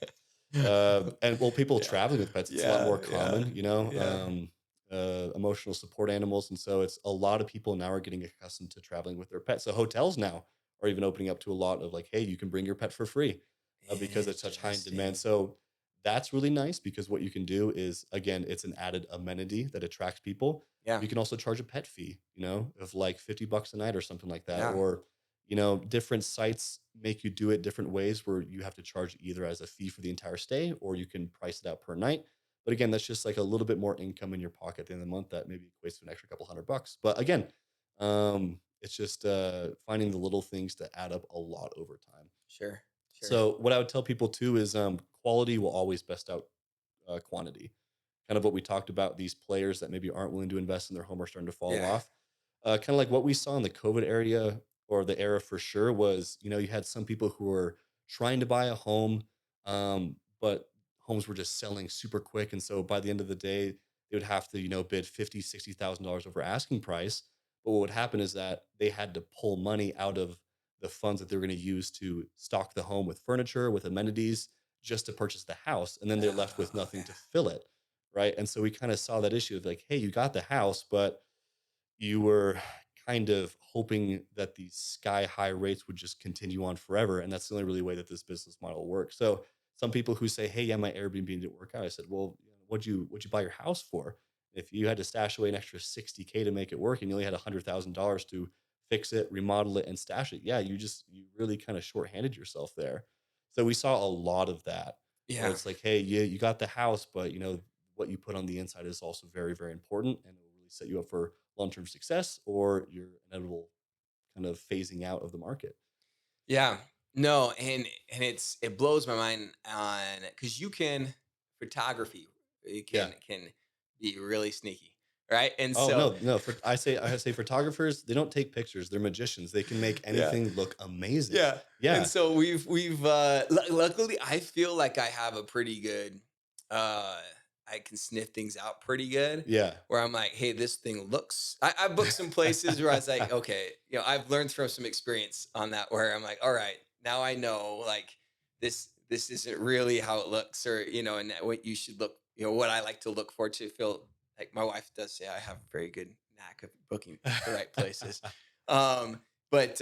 and well, people Yeah. traveling with pets, it's a lot Yeah. more Yeah. common, Yeah. emotional support animals, and so it's a lot of people now are getting accustomed to traveling with their pets. So hotels now are even opening up to a lot of like, hey, you can bring your pet for free because it's such high in demand. Interesting. So that's really nice because what you can do is again, it's an added amenity that attracts people. Yeah. You can also charge a pet fee, of like $50 a night or something like that, Yeah. or different sites make you do it different ways where you have to charge either as a fee for the entire stay or you can price it out per night. But again, that's just like a little bit more income in your pocket at the end of the month that maybe equates to an extra couple $100. But again, it's just finding the little things that add up a lot over time. Sure. Sure. So what I would tell people too is quality will always best out quantity. Kind of what we talked about, these players that maybe aren't willing to invest in their home are starting to fall Yeah. off. Kind of like what we saw in the COVID area or the era for sure was, you had some people who were trying to buy a home, but homes were just selling super quick. And so by the end of the day, they would have to, bid 50, $60,000 over asking price. But what would happen is that they had to pull money out of the funds that they were going to use to stock the home with furniture, with amenities, just to purchase the house. And then they're left with Oh, nothing yeah. to fill it. Right. And so we kind of saw that issue of like, hey, you got the house, but you were kind of hoping that these sky high rates would just continue on forever. And that's the only really way that this business model works. So some people who say, hey, yeah, my Airbnb didn't work out. I said, well, what'd you buy your house for? If you had to stash away an extra 60K to make it work and you only had $100,000 to fix it, remodel it, and stash it, yeah, you really kind of shorthanded yourself there. So we saw a lot of that where Yeah. it's like, hey, you got the house, but what you put on the inside is also very, very important and it will really set you up for long-term success or your inevitable kind of phasing out of the market. Yeah. No, and it blows my mind on because you can photography it Yeah. can be really sneaky, right? And Oh so no, no. I say photographers, they don't take pictures. They're magicians. They can make yeah. anything look amazing. Yeah. And Yeah. so we've luckily I feel like I have a pretty good uh I can sniff things out pretty good Yeah. where I'm like, hey, this thing looks I booked some places where I was like, okay, I've learned from some experience on that where I'm like, all right, now I know like this isn't really how it looks or and that what you should look, what I like to look for to feel like my wife does say I have a very good knack of booking the right places. Um but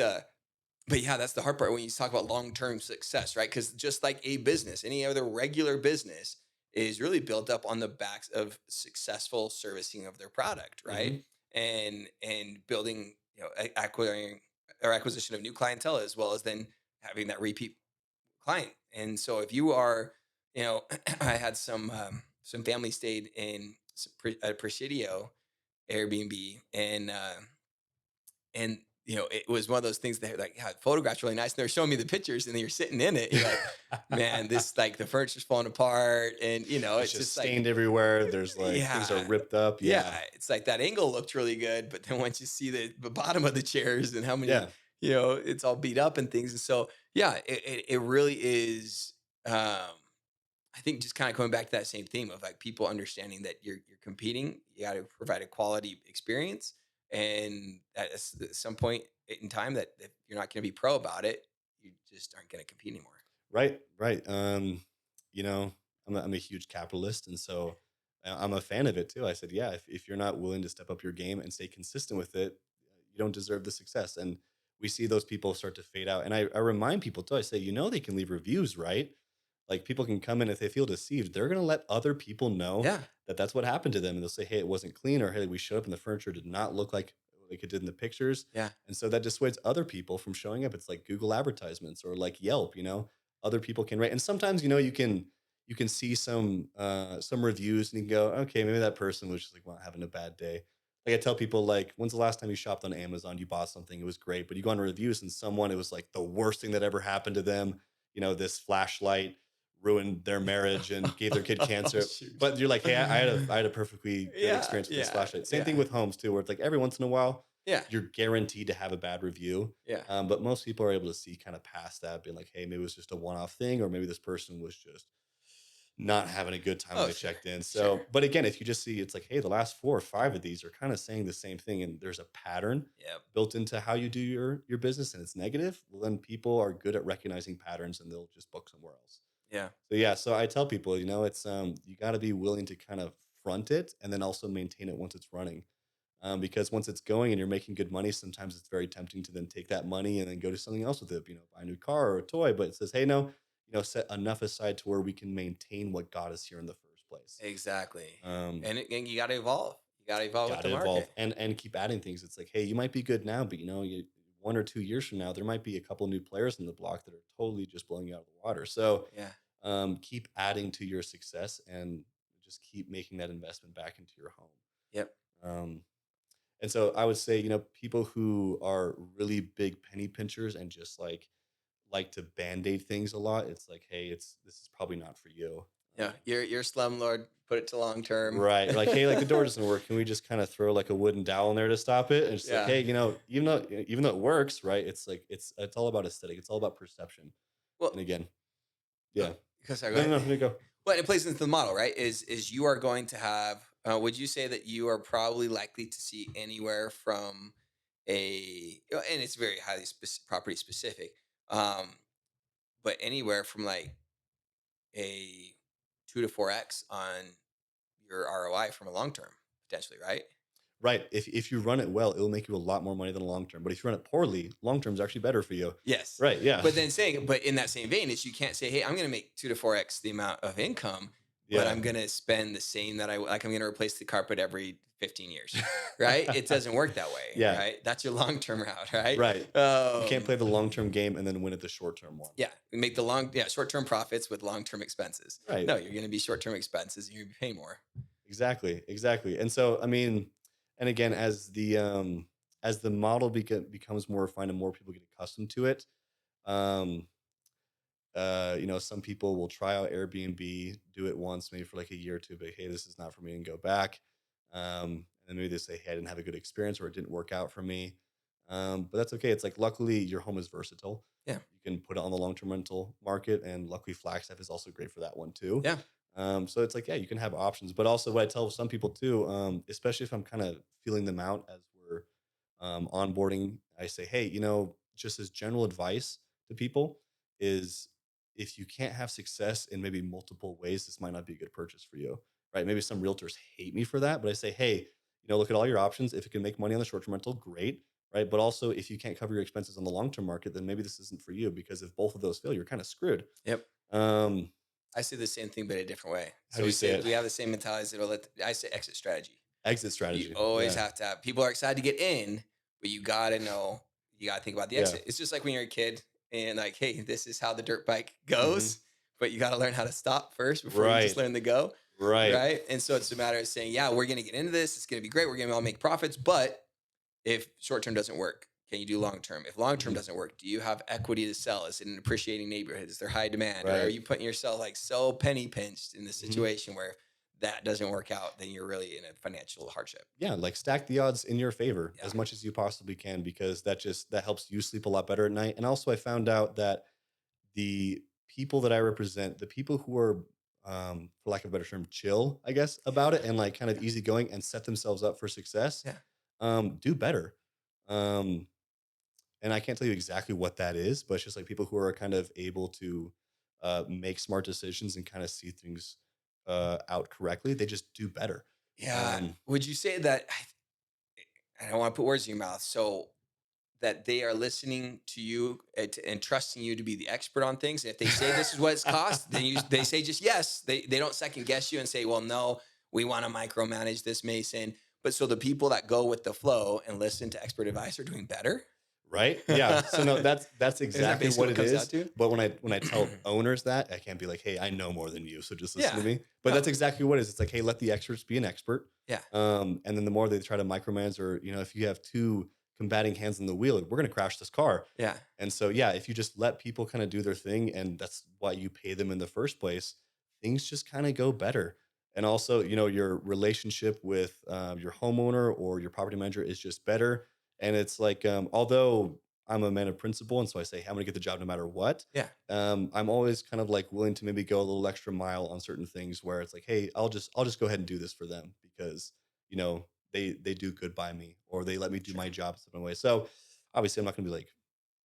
but yeah, that's the hard part when you talk about long-term success, right? Because just like a business, any other regular business is really built up on the backs of successful servicing of their product, right? Hmm. And building, acquiring or acquisition of new clientele as well as then having that repeat client. And so if you are, I had some family stayed in a Presidio Airbnb and it was one of those things that like had photographs really nice and they're showing me the pictures and then you're sitting in it, you're like, man, this like the furniture's falling apart and It's it's just just like, stained everywhere. There's like things are yeah, ripped up. yeah, Yeah. it's like that angle looked really good but then once you see the bottom of the chairs and how many, Yeah. it's all beat up and things, and so yeah, it really is. I think just kind of going back to that same theme of like people understanding that you're competing, you got to provide a quality experience, and at some point in time that if you're not going to be pro about it, you just aren't going to compete anymore. Right. Right. You know, I'm a huge capitalist, and so I'm a fan of it too. I said, yeah, if you're not willing to step up your game and stay consistent with it, you don't deserve the success. And we see those people start to fade out. And I remind people too. I say, they can leave reviews, right? Like people can come in if they feel deceived, they're going to let other people know Yeah, that that's what happened to them, and they'll say, hey, it wasn't clean, or hey, we showed up and the furniture did not look like it did in the pictures. yeah, And so that dissuades other people from showing up. It's like Google advertisements or like Yelp, other people can rate. And sometimes, you can see some reviews and you can go, okay, maybe that person was just like, well, having a bad day. like I tell people, like, when's the last time you shopped on Amazon? You bought something, it was great, but you go on reviews and someone, it was like the worst thing that ever happened to them. This flashlight ruined their marriage and gave their kid Oh, cancer. shoot. But you're like, hey, I had a perfectly good Yeah, experience with this yeah, flashlight. Same thing yeah, with homes too, where it's like every once in a while, yeah, you're guaranteed to have a bad review. yeah. But most people are able to see kind of past that, being like, hey, maybe it was just a one-off thing, or maybe this person was just not having a good time when Oh, they sure, checked in. sure. So, but again, if you just see it's like, hey, the last 4 or 5 of these are kind of saying the same thing, and there's a pattern Yep. built into how you do your business, and it's negative, well, then people are good at recognizing patterns, and they'll just book somewhere else. Yeah. So yeah, so I tell people, it's you got to be willing to kind of front it and then also maintain it once it's running. Because once it's going and you're making good money, sometimes it's very tempting to then take that money and then go to something else with it, buy a new car or a toy. But it says, hey, no, set enough aside to where we can maintain what got us here in the first place. Exactly. Um, And you got to evolve. You got to evolve with got the to evolve market. and keep adding things. It's like, hey, you might be good now, but 1 or 2 years from now, there might be a couple new players in the block that are totally just blowing you out of the water. So Yeah. keep adding to your success and just keep making that investment back into your home. Yep. Um, And so I would say, people who are really big penny pinchers and just like to band-aid things a lot, it's like, hey, this is probably not for you. Yeah. You're a slumlord. Put it to long term. Right. Like, hey, like the door doesn't work. Can we just kind of throw like a wooden dowel in there to stop it? And it's like, Yeah. hey, even though it works, right? It's like it's all about aesthetic. It's all about perception. Well, And again, yeah. because I go No, no, ahead. no, here you go. Well, it plays into the model, right? Is you are going to have? Would you say that you are probably likely to see anywhere from and it's very highly property specific, um, but anywhere from like a 2 to 4x on your ROI from a long term potentially, right? Right. If you run it well, it will make you a lot more money than long term. But if you run it poorly, long term is actually better for you. Yes. Right. Yeah. But in that same vein, is you can't say, hey, I'm going to make 2 to 4x the amount of income, but Yeah. I'm going to spend the same that like I'm going to replace the carpet every 15 years, right? It doesn't work that way, Yeah. right? That's your long term route, right? Right. You can't play the long term game and then win at the short term one. Yeah, make short term profits with long term expenses. Right. No, you're going to be short term expenses and you're going to be paying more. Exactly. Exactly. And so, I mean, and again, as the model becomes more refined and more people get accustomed to it, um, some people will try out Airbnb, do it once, maybe for like a year or two, but hey, this is not for me, and go back. And then maybe they say, hey, I didn't have a good experience or it didn't work out for me. But that's okay. It's like, luckily your home is versatile. Yeah, You can put it on the long-term rental market, and luckily Flagstaff is also great for that one too. yeah, So it's like, yeah, you can have options, but also what I tell some people too, especially if I'm kind of feeling them out as we're onboarding, I say, hey, just as general advice to people is, if you can't have success in maybe multiple ways, this might not be a good purchase for you, right? Maybe some realtors hate me for that, but I say, hey, look at all your options. If it can make money on the short-term rental, great, right? But also, if you can't cover your expenses on the long-term market, then maybe this isn't for you, because if both of those fail, you're kind of screwed. yep. Um, I say the same thing, but a different way. how So do you we say say it? we have the same mentality. I say exit strategy. Exit You strategy. always Yeah. have to have people are excited to get in, but you gotta know, you gotta think about the Yeah. exit. It's just like when you're a kid and like, hey, this is how the dirt bike Hmm. goes, but you gotta learn how to stop first before you just Right. learn to go. Right. Right. And so it's a matter of saying, yeah, we're gonna get into this, it's gonna be great, we're gonna all make profits, but if short term doesn't work, can you do long term? If long term Mhm. doesn't work, do you have equity to sell? Is it an appreciating neighborhood? Is there high demand? Or are Right. you putting yourself like so penny pinched in the Mhm. situation where that doesn't work out, then you're really in a financial hardship. Yeah, like stack the odds in your favor Yeah. as much as you possibly can, because that helps you sleep a lot better at night. And also, I found out that the people that I represent, the people who are, for lack of a better term, chill, I guess, about it, and like kind of Yeah. easygoing and set themselves up for success, Yeah. do better. Um, and I can't tell you exactly what that is, but it's just like people who are kind of able to make smart decisions and kind of see things out correctly. They just do better. Yeah. Um, Would you say that I don't want to put words in your mouth, so that they are listening to you and trusting you to be the expert on things? And if they say this is what it's cost, then they say just yes. They don't second guess you and say, well, no, we want to micromanage this, Mason. But so the people that go with the flow and listen to expert advice are doing better. Right? Yeah. So no, that's Is that exactly basically what what it it comes down is. to? But when I tell owners that, I can't be like, "Hey, I know more than you, so just listen Yeah. to me." But No. that's exactly what it is. It's like, "Hey, let the experts be an expert." Yeah. And then the more they try to micromanage, or if you have two combating hands on the wheel, we're gonna crash this car. Yeah. And so, yeah, if you just let people kind of do their thing, and that's why you pay them in the first place, things just kind of go better. And also, your relationship with your homeowner or your property manager is just better. And it's like, although I'm a man of principle, and so I say, hey, I'm going to get the job no matter what. Yeah. I'm always kind of like willing to maybe go a little extra mile on certain things where it's like, hey, I'll just go ahead and do this for them because they do good by me, or they let me do Sure. my job in some way. So obviously, I'm not going to be like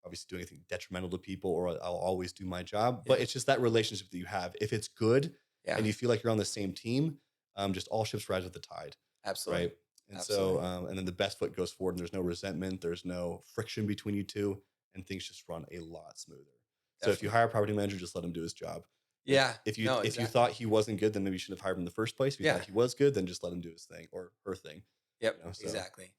obviously do anything detrimental to people, or I'll always do my job. Yeah. But it's just that relationship that you have. If it's good Yeah. and you feel like you're on the same team, just all ships rise with the tide, Absolutely. right? And so, Absolutely. and then the best foot goes forward, and there's no resentment, there's no friction between you two, and things just run a lot smoother. So if you Definitely. hire a property manager, just let him do his job. If Yeah. if you No, if you exactly. thought he wasn't good, then maybe you shouldn't have hired him in the first place. If you Yeah. thought he was good, then just let him do his thing or her thing. Yep. So Exactly.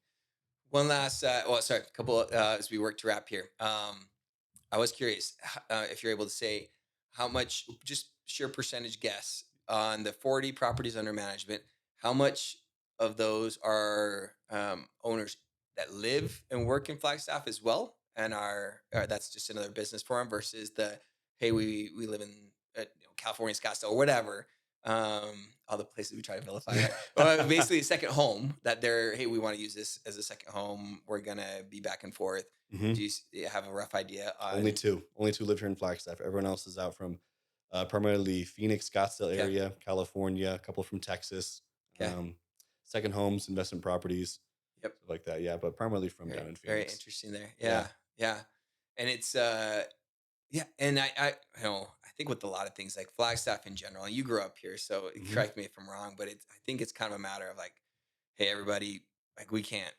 One last, well, sorry, a couple as we work to wrap here. I was curious if you're able to say how much, just sheer percentage guess on the 40 properties under management, how much of those are owners that live and work in Flagstaff as well, and that's just another business for them versus the, hey, we live in California, Scottsdale, or whatever. All the places we try to vilify, right? Well, basically, a second home that they're, hey, we want to use this as a second home. We're gonna be back and forth. mhm. Do you have a rough idea Only on? two. Only two live here in Flagstaff. Everyone else is out from primarily Phoenix, Scottsdale Okay, area, California, a couple from Texas, okay, um, second homes, investment properties, yep. stuff like that. Yeah, but primarily from down Very, in very Phoenix. interesting there. Yeah. Yeah, yeah, and it's yeah, and I think with a lot of things like Flagstaff in general, and you grew up here, so Hmm. correct me if I'm wrong, but I think it's kind of a matter of like, hey, everybody, like we can't.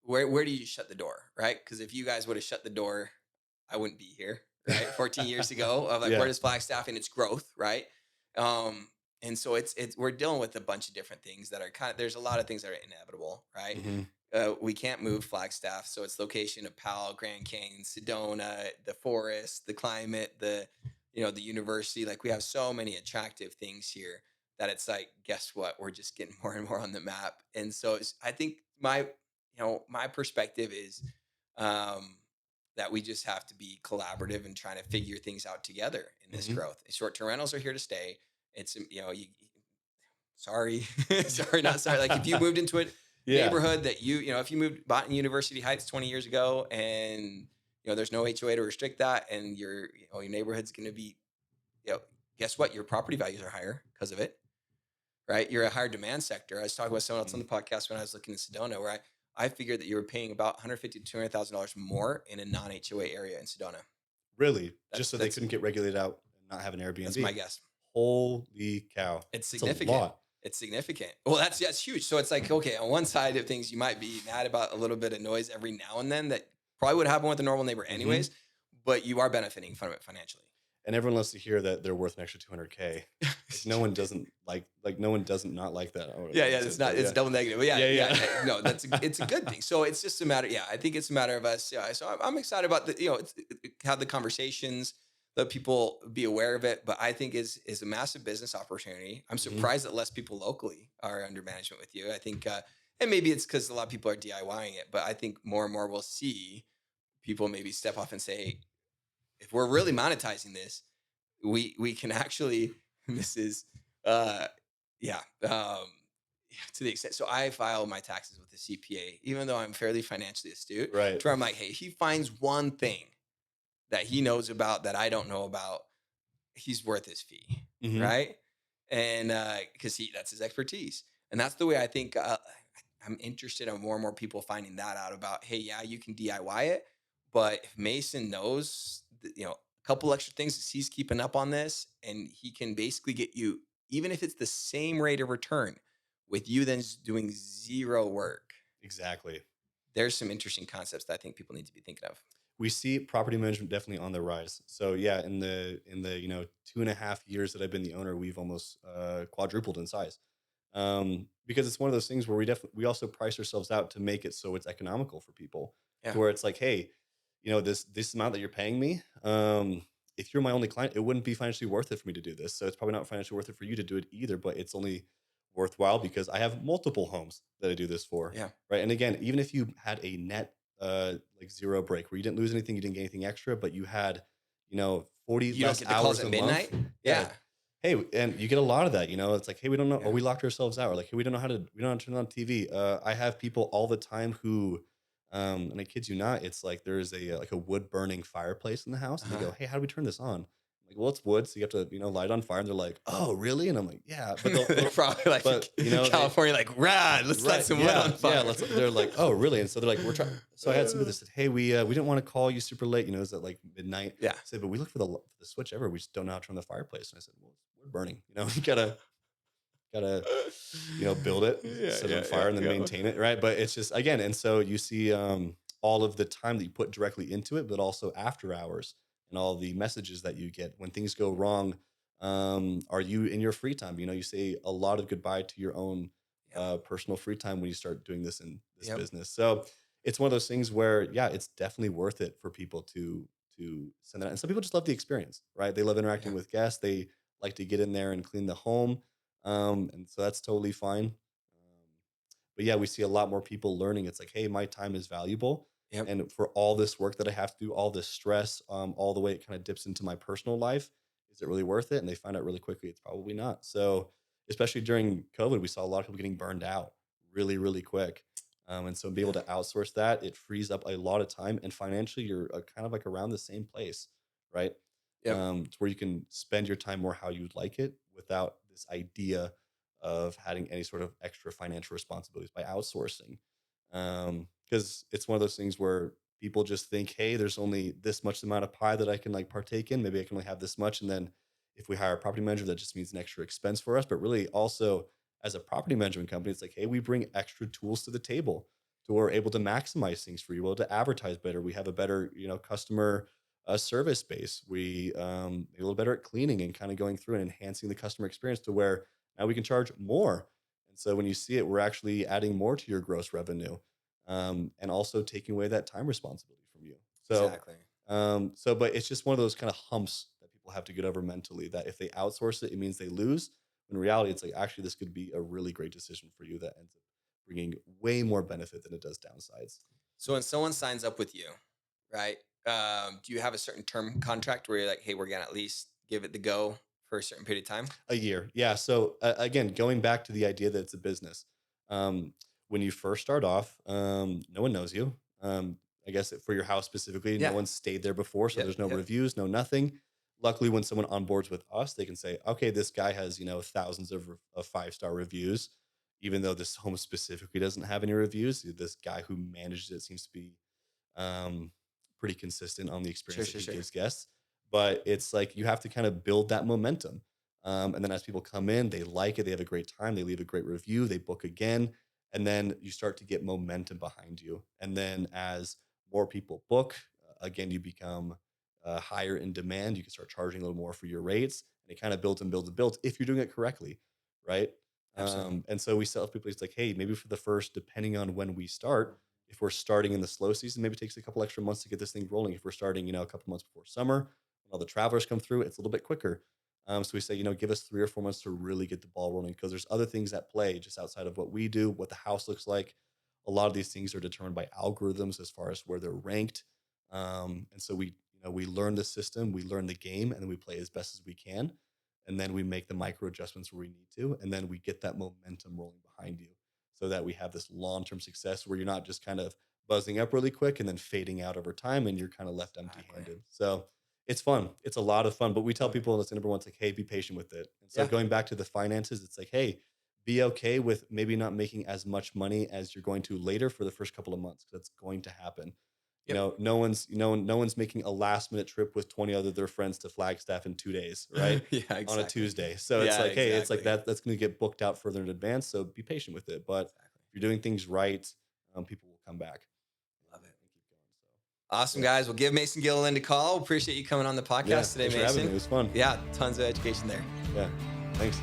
Where do you shut the door, right? Because if you guys would have shut the door, I wouldn't be here, right? 14 years ago, of like where Yeah. does Flagstaff and its growth, right? Um, and so it's we're dealing with a bunch of different things that are kind of, there's a lot of things that are inevitable, right? Hmm. We can't move Flagstaff, so its location of Powell, Grand Canyon, Sedona, the forest, the climate, the university. Like we have so many attractive things here that it's like, guess what? We're just getting more and more on the map. And so I think my perspective is um, that we just have to be collaborative and trying to figure things out together in this Hmm. growth. Short-term rentals are here to stay. It's sorry, sorry, not sorry. Like if you moved into a Yeah. neighborhood that if you bought in University Heights 20 years ago, and there's no HOA to restrict that, and your neighborhood's going to be, guess what? Your property values are higher because of it, right? You're a higher demand sector. I was talking with someone else on Mhm. the podcast when I was looking at Sedona, where I figured that you were paying about 150 to $200,000 more in a non HOA area in Sedona. Really, just That's so they that's couldn't get regulated out and not have an that's my Airbnb. guess. Holy cow, It's that's a significant. lot. It's significant. Well, that's huge. So it's like, okay, on one side of things, you might be mad about a little bit of noise every now and then that probably would happen with a normal neighbor Hmm. anyways, but you are benefiting from it financially. And everyone loves to hear that they're worth an extra 200K. Like no one doesn't like no one doesn't not like that. I don't know Yeah, what yeah, is it's it, not, but it's yeah, double negative. But yeah, yeah, yeah, yeah. no, it's a good thing. So it's just a matter. Yeah, I think it's a matter of us. Yeah, so I'm excited about have the conversations, let people be aware of it. But I think is a massive business opportunity. I'm Hmm. surprised that less people locally are under management with you. I think, and maybe it's because a lot of people are DIYing it. But I think more and more we'll see people maybe step off and say, hey, if we're really monetizing this, we can actually. This is uh yeah yeah, to the extent, so I file my taxes with the CPA even though I'm fairly financially astute, Right. to where I'm like, hey, if he finds one thing that he knows about that I don't know about, he's worth his fee, Hmm. right? And because he that's his expertise, and that's the way I think I'm interested in more and more people finding that out about, hey, yeah, you can DIY it, but if Mason knows a couple extra things as he's keeping up on this, and he can basically get you, even if it's the same rate of return with you then doing zero work. Exactly. There's some interesting concepts that I think people need to be thinking of. We see property management definitely on the rise. So yeah, in the 2.5 years that I've been the owner, we've almost quadrupled in size. Because it's one of those things where we also price ourselves out to make it so it's economical for people, Yeah. to where it's like, hey, this amount that you're paying me, if you're my only client, it wouldn't be financially worth it for me to do this. So it's probably not financially worth it for you to do it either, but it's only worthwhile because I have multiple homes that I do this for, Yeah. right? And again, even if you had a net like zero break where you didn't lose anything, you didn't get anything extra, but you had, 40 You don't less get the calls hours at a month, midnight. yeah. Yeah. Hey, and you get a lot of that, it's like, hey, we don't know, or Yeah. we locked ourselves out, or like, hey, we don't know how to turn on TV. I have people all the time who, and I kid you not, it's like there's a wood burning fireplace in the house, and they Uh-huh. go, hey, how do we turn this on? I'm like, well, it's wood, so you have to, light it on fire. And they're like, oh, really? And I'm like, yeah, but They're probably like but they, California, like rad. Let's light right, some wood yeah, on yeah. fire. They're like, oh, really? And so they're like, we're trying. So I had somebody that said, hey, we didn't want to call you super late. It was at like midnight. Yeah. I said, but we look for the switch ever. We just don't know how to turn the fireplace. And I said, well, it's wood burning. You gotta build it, Yeah, set it yeah, on yeah, fire, and then yeah. maintain it, right? But it's just, again, and so you see all of the time that you put directly into it, but also after hours and all the messages that you get when things go wrong. Are you in your free time? You say a lot of goodbye to your own Yep. personal free time when you start doing this in this Yep. business. So it's one of those things where, yeah, it's definitely worth it for people to send that out. And some people just love the experience, right? They love interacting Yeah. with guests. They like to get in there and clean the home, and so that's totally fine. But yeah, we see a lot more people learning. It's like, hey, my time is valuable. Yep. And for all this work that I have to do, all this stress, all the way it kind of dips into my personal life, is it really worth it? And they find out really quickly it's probably not. So, especially during COVID, we saw a lot of people getting burned out really, really quick. And so, be able Yeah. to outsource that, it frees up a lot of time. And financially, you're kind of like around the same place, right? Yep. To where you can spend your time more how you'd like it without this idea of having any sort of extra financial responsibilities by outsourcing. Because it's one of those things where people just think, hey, there's only this much amount of pie that I can like partake in. Maybe I can only have this much. And then if we hire a property manager, that just means an extra expense for us. But really, also as a property management company, it's like, hey, we bring extra tools to the table to where we're able to maximize things for you, able to advertise better. We have a better, customer service base. We a little better at cleaning and kind of going through and enhancing the customer experience to where now we can charge more. And so when you see it, we're actually adding more to your gross revenue, and also taking away that time responsibility from you. So, Exactly. but it's just one of those kind of humps that people have to get over mentally that if they outsource it, it means they lose. In reality, it's like, actually, this could be a really great decision for you that ends up bringing way more benefit than it does downsides. So when someone signs up with you, right? Do you have a certain term contract where you're like, hey, we're gonna at least give it the go for a certain period of time? A year. Yeah. So again, going back to the idea that it's a business, when you first start off, no one knows you. I guess for your house specifically, no Yeah. one's stayed there before. So Yep. there's no Yep. reviews, no nothing. Luckily, when someone onboards with us, they can say, okay, this guy has, thousands of 5-star reviews, even though this home specifically doesn't have any reviews. This guy who manages it seems to be um, pretty consistent on the Sure. experience that Sure. he Sure. gives guests. But it's like you have to kind of build that momentum. And then as people come in, they like it, they have a great time, they leave a great review, they book again. And then you start to get momentum behind you. And then as more people book, again, you become higher in demand. You can start charging a little more for your rates. And it kind of builds and builds and builds if you're doing it correctly. Right. Absolutely. And so we tell people, it's like, hey, maybe for the first, depending on when we start, if we're starting in the slow season, maybe it takes a couple extra months to get this thing rolling. If we're starting, a couple months before summer, when all the travelers come through, it's a little bit quicker. So we say, give us 3 or 4 months to really get the ball rolling because there's other things at play just outside of what we do, what the house looks like. A lot of these things are determined by algorithms as far as where they're ranked. And so we learn the system, we learn the game, and then we play as best as we can. And then we make the micro adjustments where we need to. And then we get that momentum rolling behind you so that we have this long-term success where you're not just kind of buzzing up really quick and then fading out over time and you're kind of left Exactly. empty-handed. So it's fun. It's a lot of fun. But we tell Love it. people that's number one, it's like, hey, be patient with it. And so Yeah. going back to the finances, it's like, hey, be okay with maybe not making as much money as you're going to later for the first couple of months. That's going to happen. Yep. No one's making a last minute trip with 20 other their friends to Flagstaff in 2 days, right? Yeah. On a Exactly. Tuesday. So it's Yeah. like, hey, it's like Exactly. that's going to get booked out further in advance. So be patient with it. But Exactly. if you're doing things right, people will come back Love it. and keep going. Awesome, So guys. We'll give Mason Gilliland a call. Appreciate you coming on the yeah, podcast today, thanks for having me. Mason. It was fun. Yeah. Tons of education there. Yeah. Thanks.